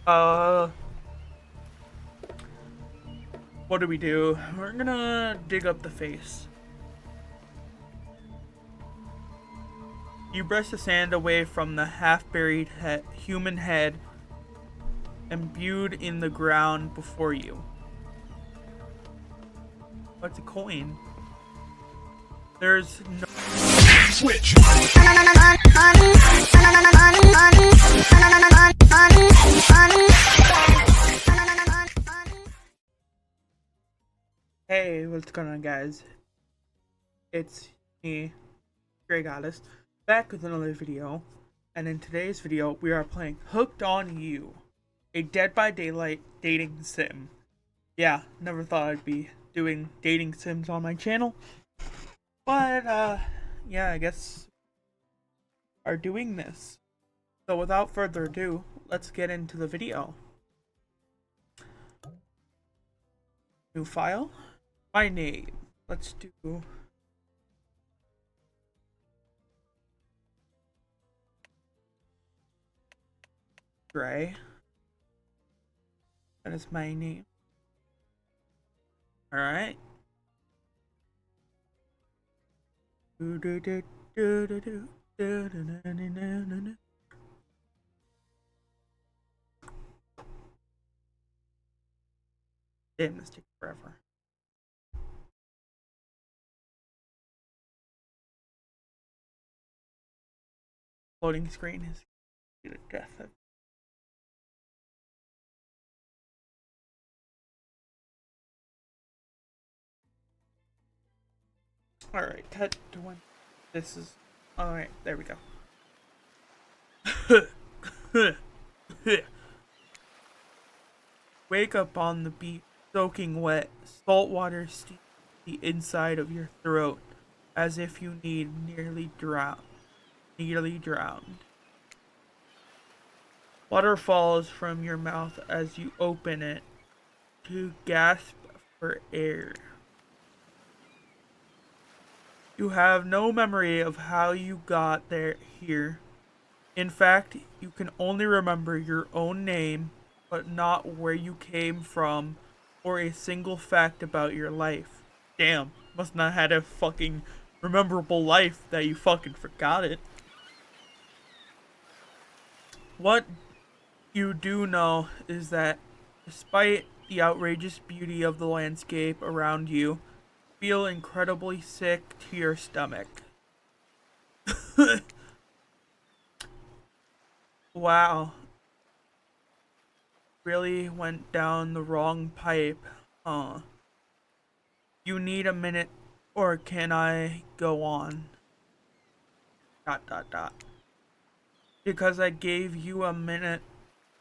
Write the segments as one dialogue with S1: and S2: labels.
S1: Uh, what do we do? We're gonna dig up the face. You brush the sand away from the half-buried human head imbued in the ground before you. What's a coin? There's no switch. Hey, what's going on, guys? It's me, Grey Goddess, back with another video. And in today's video, we are playing Hooked on You, a Dead by Daylight dating sim. Yeah, never thought I'd be doing dating sims on my channel. But, yeah, I guess are doing this. So without further ado, let's get into the video. New file. My name. Let's do Gray. That is my name. Alright. Damn, this takes forever. Loading screen is to death. Alright, cut to one. This is. Alright, there we go. Wake up on the beach, soaking wet. Salt water steams the inside of your throat as if you nearly drowned. Water falls from your mouth as you open it to gasp for air. You have no memory of how you got here. In fact, you can only remember your own name, but not where you came from or a single fact about your life. Damn, must not have had a fucking memorable life that you fucking forgot it. What you do know is that despite the outrageous beauty of the landscape around you, feel incredibly sick to your stomach. Wow. Really went down the wrong pipe, huh? You need a minute, or can I go on? ... Because I gave you a minute,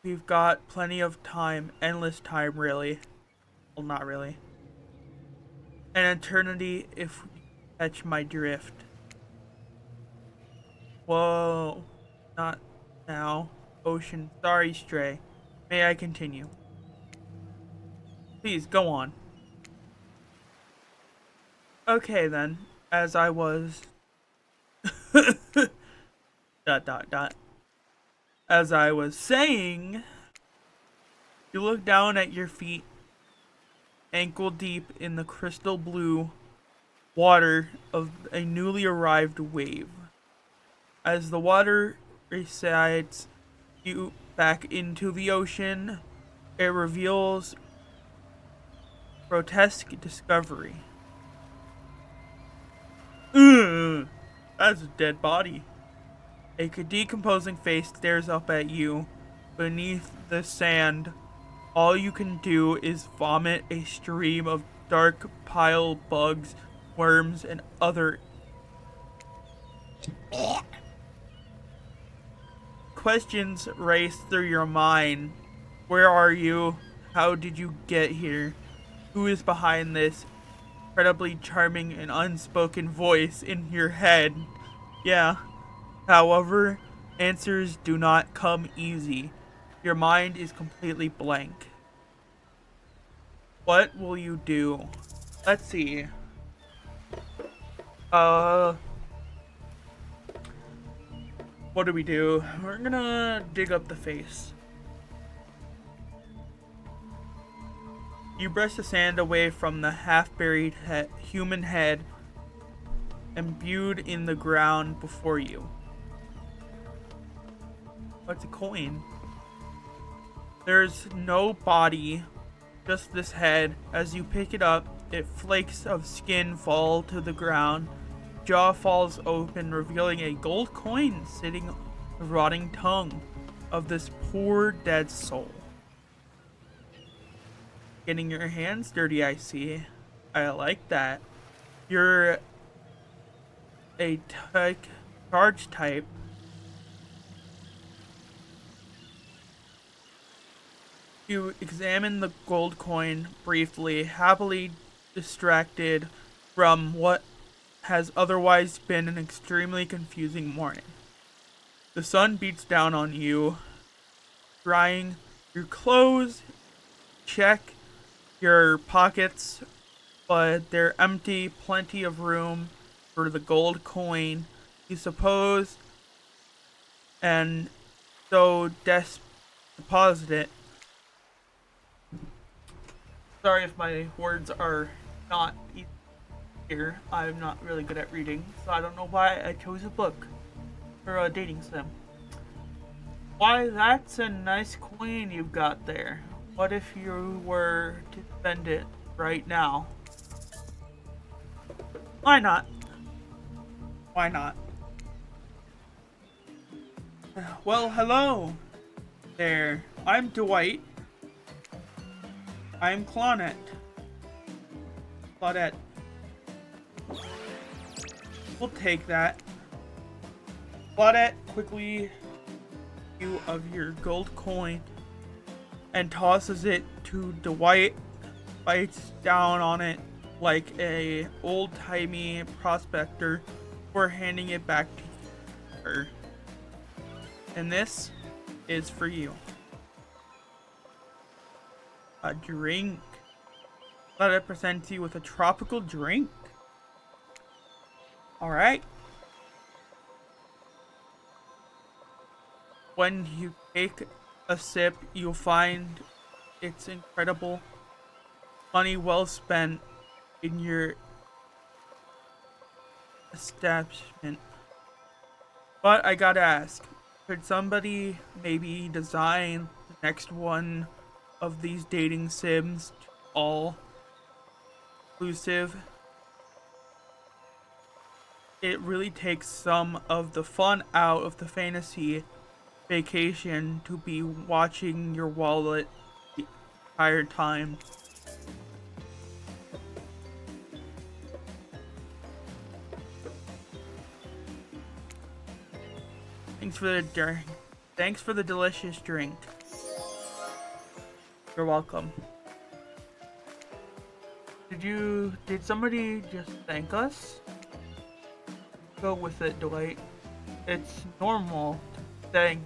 S1: we've got plenty of time, endless time, really. Well, not really. An eternity if you catch my drift. Whoa, not now. Ocean, sorry, Stray. May I continue? Please, go on. Okay then, as I was... As I was saying, you look down at your feet, ankle deep in the crystal blue water of a newly arrived wave. As the water recedes you back into the ocean, it reveals grotesque discovery. Ugh, that's a dead body. A decomposing face stares up at you. Beneath the sand, all you can do is vomit a stream of dark pile bugs, worms, and other questions race through your mind. Where are you? How did you get here? Who is behind this incredibly charming and unspoken voice in your head? Yeah. However, answers do not come easy. Your mind is completely blank. What will you do? Let's see. What do we do? We're gonna dig up the face. You brush the sand away from the half-buried human head imbued in the ground before you. What's a coin? There's no body, just this head. As you pick it up, flakes of skin fall to the ground. Jaw falls open, revealing a gold coin sitting on the rotting tongue of this poor dead soul. Getting your hands dirty, I see. I like that. You're a charge type. You examine the gold coin briefly, happily distracted from what has otherwise been an extremely confusing morning. The sun beats down on you, drying your clothes. Check your pockets, but they're empty, plenty of room for the gold coin, you suppose, and so deposit it. Sorry if my words are not easy here. I'm not really good at reading, so I don't know why I chose a book for a dating sim. Why, that's a nice coin you've got there. What if you were to spend it right now? Why not? Why not? Well, hello there. I'm Dwight. I'm Claudette. We'll take that. Claudette quickly you of your gold coin and tosses it to Dwight, bites down on it like a old-timey prospector before handing it back to her. And this is for you. A drink. Let it present you with a tropical drink. Alright. When you take a sip, you'll find it's incredible. Money well spent in your establishment. But I gotta ask, could somebody maybe design the next one of these dating sims all inclusive? It really takes some of the fun out of the fantasy vacation to be watching your wallet the entire time. Thanks for the delicious drink. You're welcome. Did somebody just thank us? Go with it, Dwight. It's normal to thank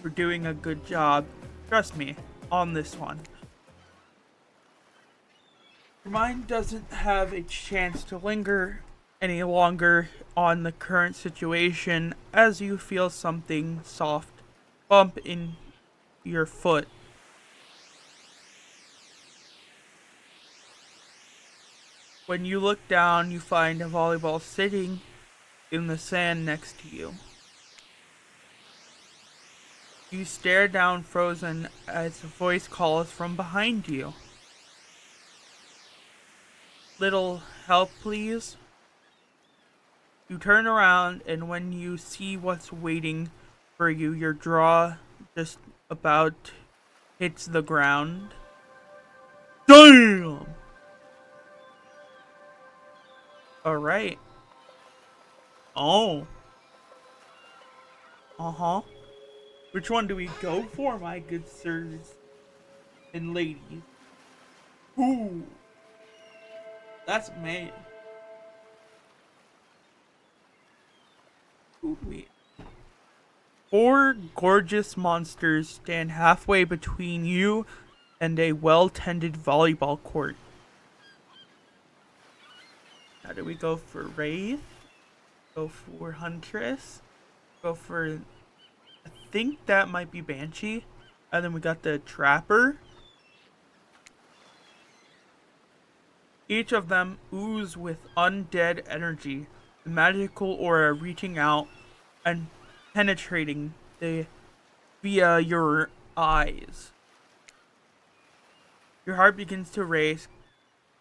S1: for doing a good job. Trust me on this one. Your mind doesn't have a chance to linger any longer on the current situation as you feel something soft bump in your foot. When you look down, you find a volleyball sitting in the sand next to you. You stare down frozen as a voice calls from behind you. Little help, please? You turn around, and when you see what's waiting for you, your jaw just about hits the ground. Damn! Alright. Oh. Uh-huh. Which one do we go for, my good sirs and ladies? Ooh. That's man. Ooh, wait. 4 gorgeous monsters stand halfway between you and a well-tended volleyball court. Now do we go for Wraith? Go for Huntress? Go for... I think that might be Banshee. And then we got the Trapper. Each of them ooze with undead energy, the magical aura reaching out and penetrating via your eyes. Your heart begins to race.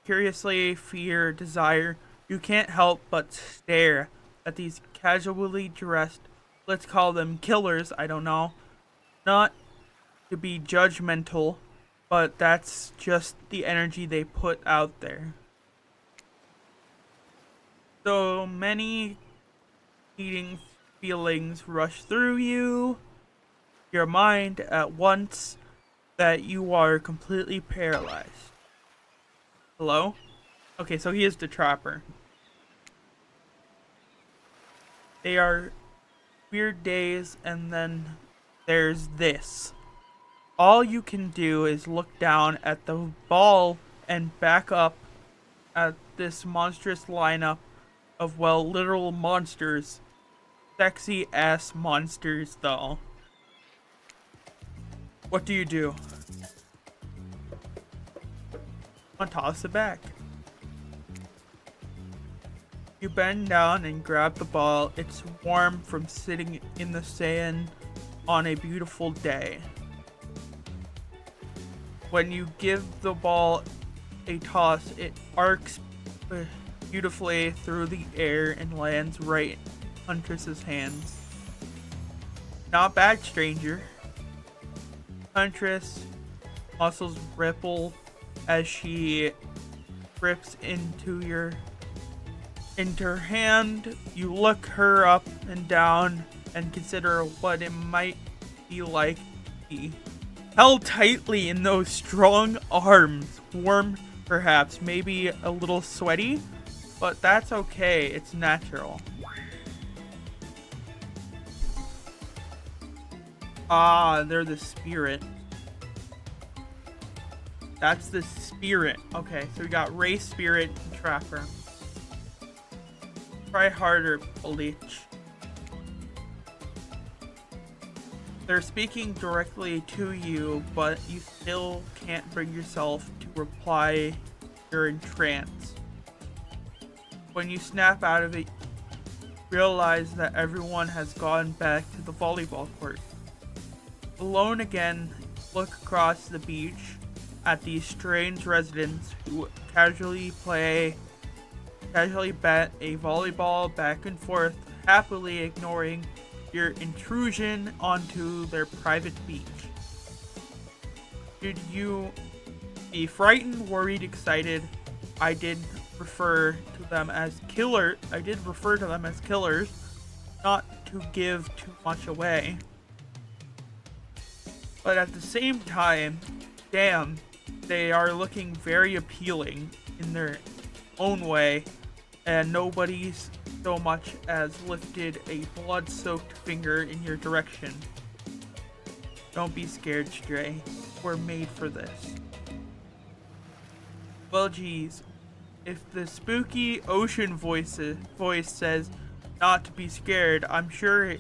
S1: Curiously, fear, desire. You can't help but stare at these casually dressed, let's call them killers, I don't know. Not to be judgmental, but that's just the energy they put out there. So many eating feelings rush through your mind at once, that you are completely paralyzed. Hello? Okay, so he is the trapper. They are weird days, and then there's this. All you can do is look down at the ball and back up at this monstrous lineup of, well, literal monsters. Sexy ass monsters, though. What do? I'll toss it back. You bend down and grab the ball. It's warm from sitting in the sand on a beautiful day. When you give the ball a toss, it arcs beautifully through the air and lands right in Huntress's hands. Not bad, stranger. Huntress muscles ripple as she grips into her hand. You look her up and down and consider what it might be like to be held tightly in those strong arms. Warm, perhaps, maybe a little sweaty, but that's okay. It's natural. Ah, they're the spirit. That's the spirit. Okay, so we got Ray, Spirit, and Trapper. Try harder, Bleach. They're speaking directly to you, but you still can't bring yourself to reply. You're in trance. When you snap out of it, realize that everyone has gone back to the volleyball court. Alone again, look across the beach at these strange residents who casually bet a volleyball back and forth, happily ignoring your intrusion onto their private beach. Should you be frightened, worried, excited? I did refer to them as killers, not to give too much away. But at the same time, damn, they are looking very appealing in their own way, and nobody's so much as lifted a blood-soaked finger in your direction. Don't be scared, Stray. We're made for this. Well, geez, if the spooky ocean voice says not to be scared, I'm sure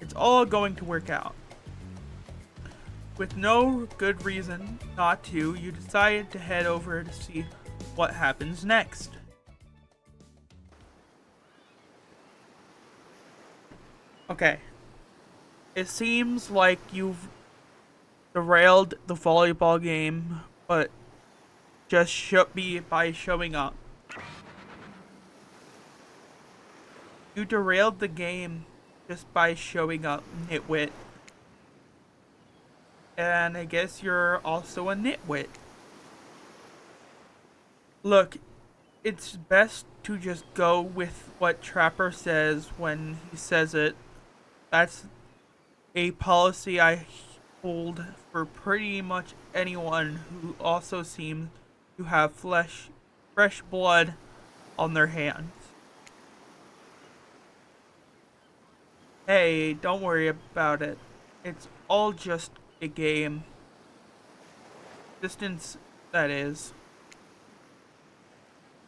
S1: it's all going to work out. With no good reason not to, you decided to head over to see what happens next. Okay. It seems like you've derailed the volleyball game, but just by showing up. You derailed the game just by showing up, nitwit. And I guess you're also a nitwit. Look, it's best to just go with what Trapper says when he says it. That's a policy I hold for pretty much anyone who also seems to have fresh blood on their hands. Hey, don't worry about it. It's all just a game. Distance, that is.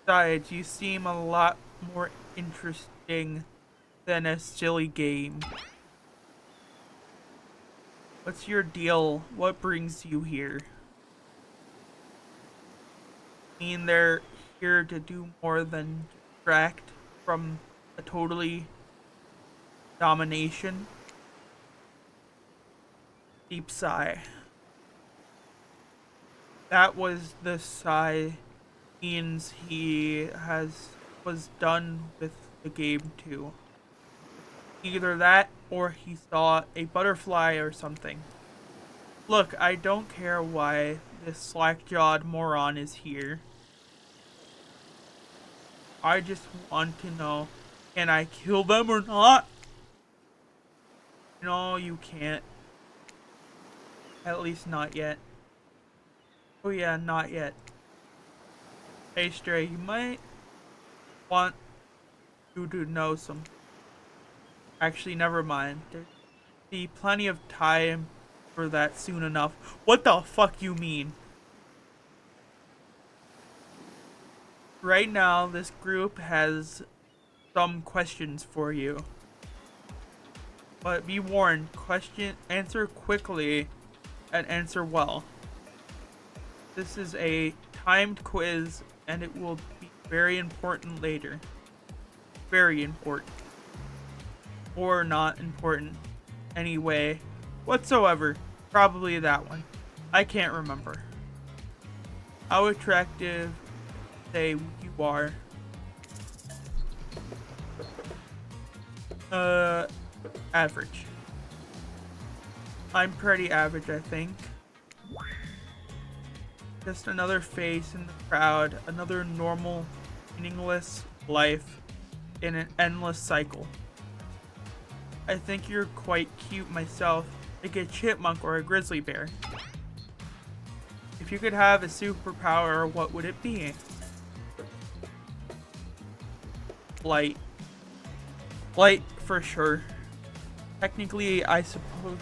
S1: Besides, you seem a lot more interesting than a silly game. What's your deal? What brings you here? I mean, they're here to do more than distract from a totally domination. Deep sigh. That was the sigh means he was done with the game too. Either that or he saw a butterfly or something. Look, I don't care why this slack-jawed moron is here. I just want to know, can I kill them or not? No, you can't. At least not yet. Oh yeah, not yet. Hey Stray, you might want you to know some. Actually, never mind. There'll be plenty of time for that soon enough. What the fuck you mean? Right now, this group has some questions for you. But be warned, answer quickly and answer well. This is a timed quiz and it will be very important later. Very important. Or not important. Anyway, whatsoever. Probably that one. I can't remember. How attractive say you are? Average. I'm pretty average, I think. Just another face in the crowd, another normal, meaningless life in an endless cycle. I think you're quite cute myself, like a chipmunk or a grizzly bear. If you could have a superpower, what would it be? Flight. Flight for sure. Technically, I suppose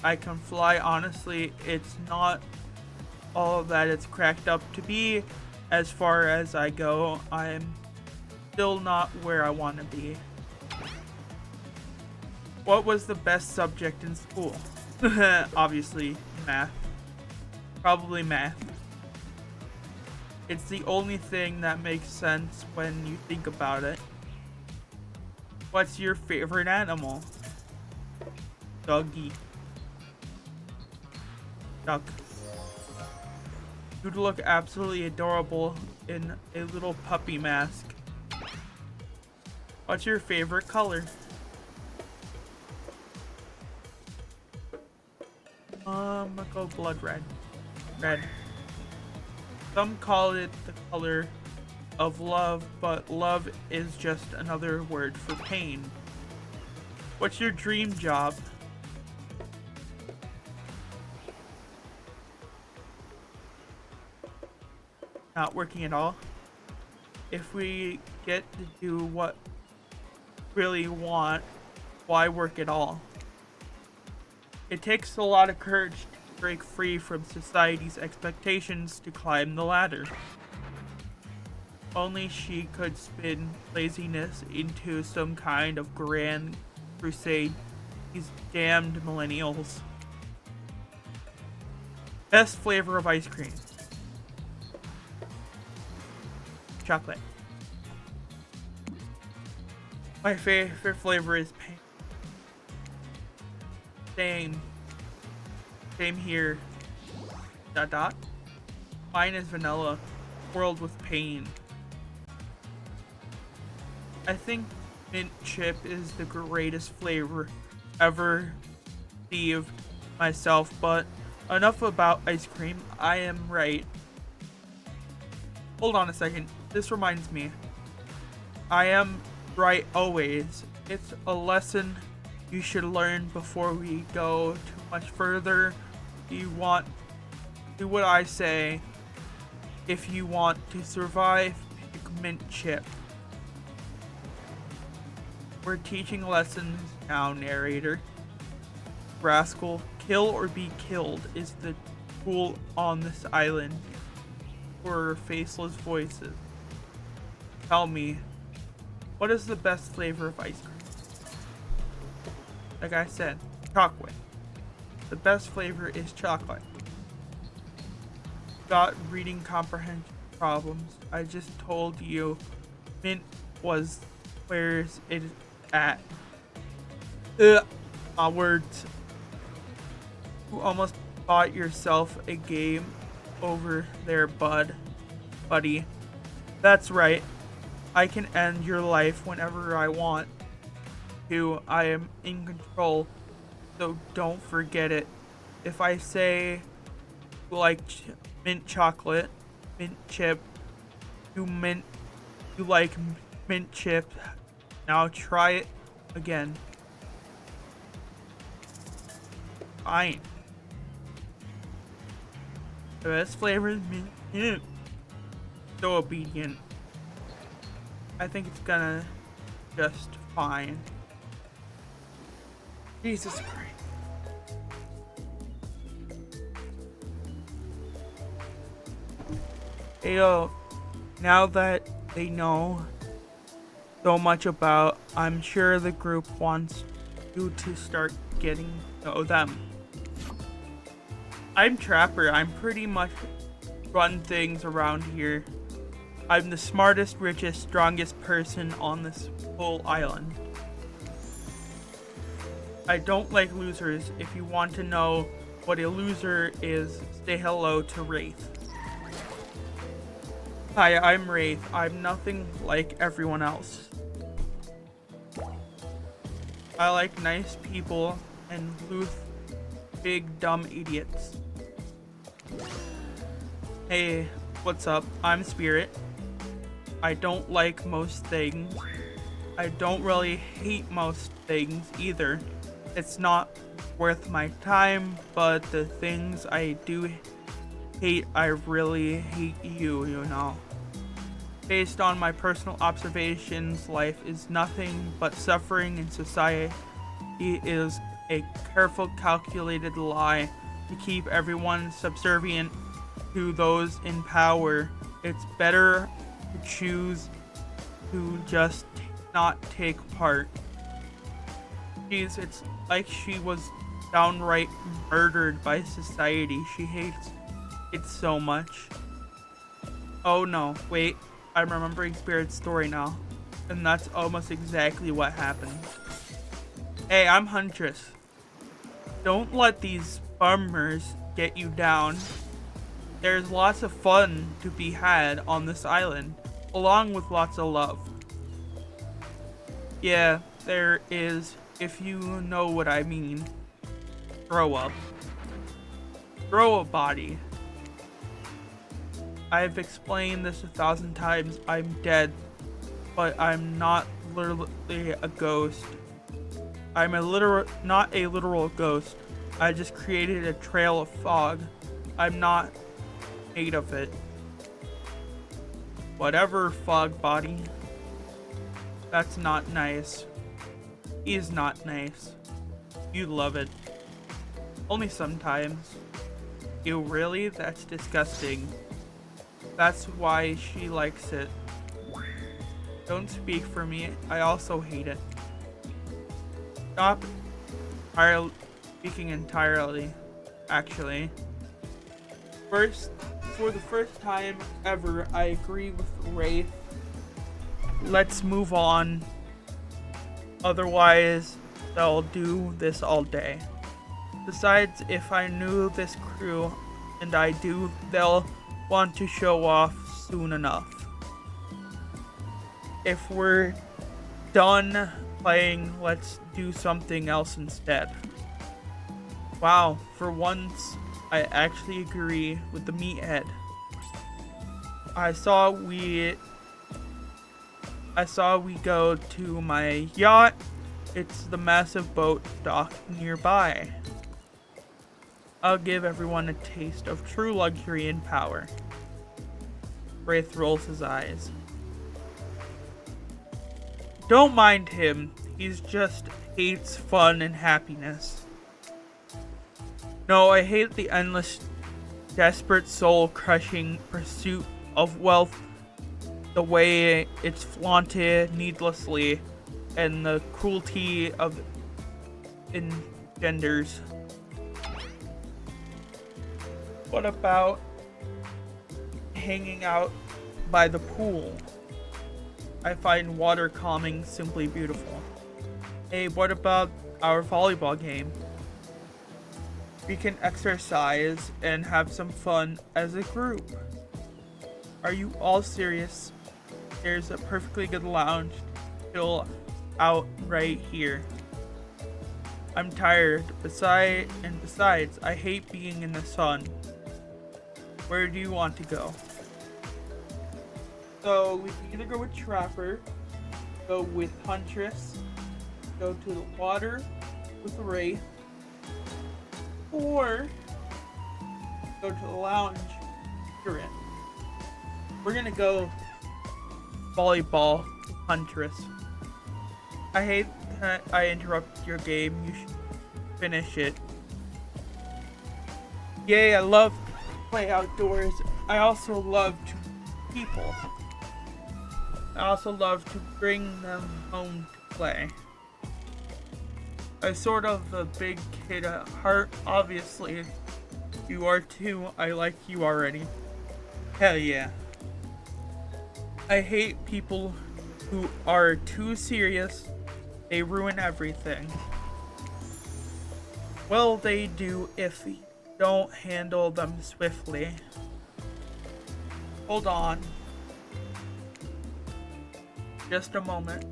S1: I can fly. Honestly, it's not all that it's cracked up to be. As far as I go, I'm still not where I want to be. What was the best subject in school? Obviously, math. Probably math. It's the only thing that makes sense when you think about it. What's your favorite animal? Doggy. Duck. You'd look absolutely adorable in a little puppy mask. What's your favorite color? I'll go blood red. Red. Some call it the color of love, but love is just another word for pain. What's your dream job? Not working at all. If we get to do what we really want, why work at all? It takes a lot of courage to break free from society's expectations to climb the ladder. Only she could spin laziness into some kind of grand crusade. These damned millennials. Best flavor of ice cream. Chocolate. My favorite flavor is pain. Same here. ... Mine is vanilla. World with pain. I think mint chip is the greatest flavor ever conceived myself, but enough about ice cream. I am right. Hold on a second. This reminds me. I am right always. It's a lesson you should learn before we go too much further. You want do what I say. If you want to survive, pick mint chip. We're teaching lessons now, narrator. Rascal, kill or be killed is the rule on this island. For faceless voices. Tell me, what is the best flavor of ice cream? Like I said, chocolate. The best flavor is chocolate. Got reading comprehension problems. I just told you Mint was where's it at. Words. You almost bought yourself a game over there, buddy. That's right. I can end your life whenever I want to. I am in control, so don't forget it. If I say you like mint chocolate, mint chip, you like mint chip, now try it again. Fine. The best flavor is mint. So obedient. I think it's gonna just fine. Jesus Christ. Hey, now that they know so much about, I'm sure the group wants you to start getting to know them. I'm Trapper. I'm pretty much run things around here. I'm the smartest, richest, strongest person on this whole island. I don't like losers. If you want to know what a loser is, say hello to Wraith. Hi, I'm Wraith. I'm nothing like everyone else. I like nice people and loose, big, dumb idiots. Hey, what's up? I'm Spirit. I don't like most things. I don't really hate most things either. It's not worth my time, but the things I do hate, I really hate you know. Based on my personal observations, life is nothing but suffering, and society is a careful, calculated lie to keep everyone subservient to those in power. It's better to choose to just not take part. Jeez, it's like she was downright murdered by society. She hates it so much. Oh no, wait, I'm remembering Spirit's story now. And that's almost exactly what happened. Hey, I'm Huntress. Don't let these bummers get you down. There's lots of fun to be had on this island, along with lots of love. Yeah, there is, if you know what I mean. Grow up. Grow a body. I've explained this 1,000 times. I'm dead, but I'm not literally a ghost. I'm not a literal ghost. I just created a trail of fog. I'm not made of it. Whatever, fog body. That's not nice. He's not nice. You love it. Only sometimes. You really? That's disgusting. That's why she likes it. Don't speak for me. I also hate it. Stop speaking entirely, actually. For the first time ever, I agree with Wraith. Let's move on. Otherwise, they'll do this all day. Besides, if I knew this crew, and I do, they'll want to show off soon enough. If we're done playing, let's do something else instead. Wow, for once, I actually agree with the meathead. I saw we go to my yacht. It's the massive boat docked nearby. I'll give everyone a taste of true luxury and power. Wraith rolls his eyes. Don't mind him. He's just hates fun and happiness. No, I hate the endless, desperate, soul-crushing pursuit of wealth, the way it's flaunted needlessly, and the cruelty of engenders. What about hanging out by the pool. I find water calming simply beautiful. Hey, what about our volleyball game? We can exercise and have some fun as a group. Are you all serious? There's a perfectly good lounge chill out right here. I'm tired. Besides, I hate being in the sun. Where do you want to go? So we can either go with Trapper, go with Huntress, go to the water with Wraith, or go to the lounge you're in. We're gonna go volleyball Huntress. I hate that I interrupt your game. You should finish it. Yay, I love to play outdoors. I also love to people. I also love to bring them home to play. I'm sort of a big kid at heart, obviously. You are too. I like you already. Hell yeah. I hate people who are too serious. They ruin everything. Well, they do if you don't handle them swiftly. Hold on. Just a moment.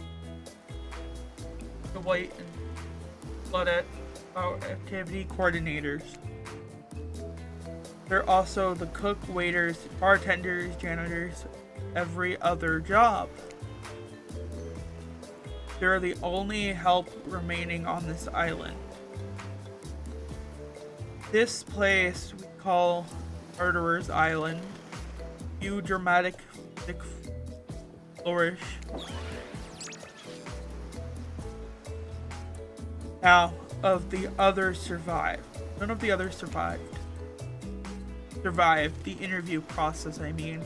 S1: To wait and let it our activity coordinators. They're also the cook, waiters, bartenders, janitors, every other job. They're the only help remaining on this island. This place we call Murderer's Island. You dramatic flourish. Now, of the others survived. None of the others survived. Survived the interview process, I mean.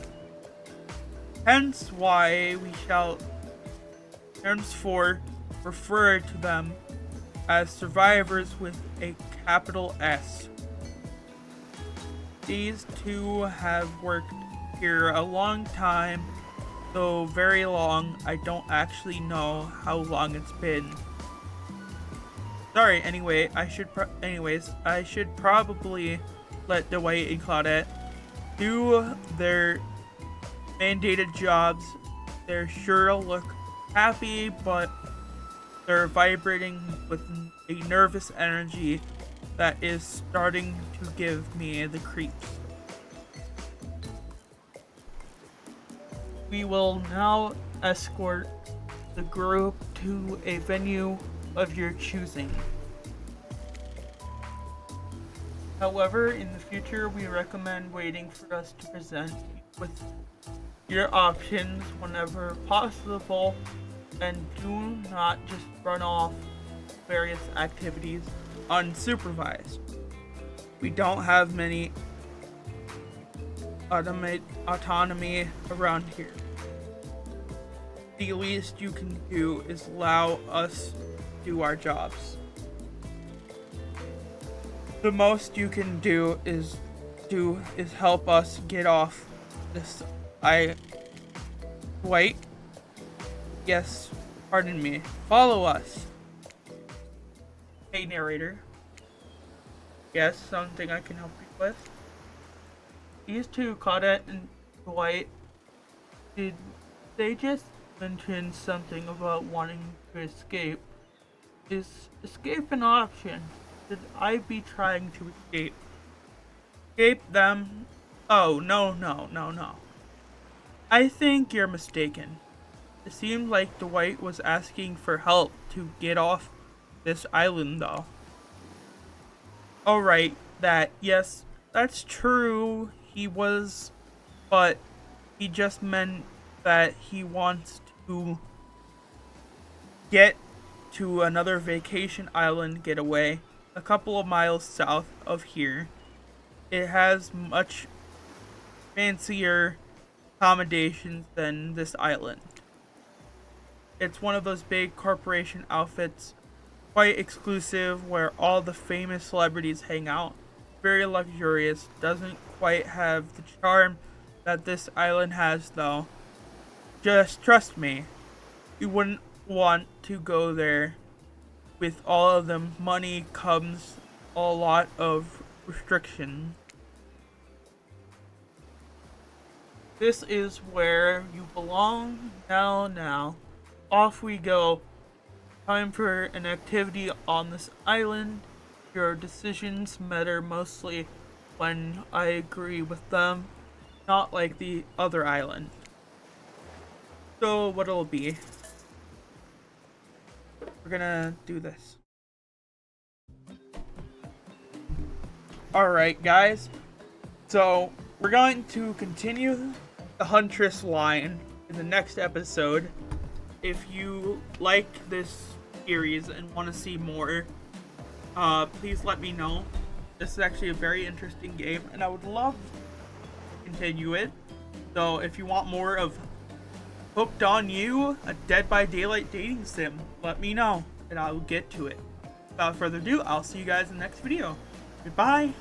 S1: Hence why we shall henceforth refer to them as survivors with a capital S. These two have worked here a long time, though very long. I don't actually know how long it's been. Sorry. Anyways, I should probably let Dwight and Claudette do their mandated jobs. They're sure to look happy, but they're vibrating with a nervous energy that is starting to give me the creeps. We will now escort the group to a venue of your choosing. However, in the future, we recommend waiting for us to present with your options whenever possible, and do not just run off various activities unsupervised. We don't have many autonomy around here. The least you can do is allow us to do our jobs. The most you can do is help us get off this. Wait. Yes, pardon me. Follow us. Hey, narrator. Yes, something I can help you with? These two, Claudette and Dwight, did they just mention something about wanting to escape? Is escape an option? Should I be trying to escape? Escape them? Oh, no. I think you're mistaken. It seemed like Dwight was asking for help to get off this island, though. Alright, yes, that's true. He was, but he just meant that he wants to get to another vacation island getaway a couple of miles south of here. It has much fancier accommodations than this island. It's one of those big corporation outfits, quite exclusive, where all the famous celebrities hang out. Very luxurious, doesn't quite have the charm that this island has, though. Just trust me, you wouldn't want to go there. With all of the money comes a lot of restrictions. This is where you belong. Now, off we go. Time for an activity on this island. Your decisions matter mostly when I agree with them, not like the other island. So what it'll be, we're gonna do this. Alright guys, so we're going to continue the Huntress line in the next episode. If you like this series and want to see more, please let me know. This is actually a very interesting game and I would love to continue it. So if you want more of Hooked on You, a Dead by Daylight dating sim, let me know and I will get to it. Without further ado, I'll see you guys in the next video. Goodbye!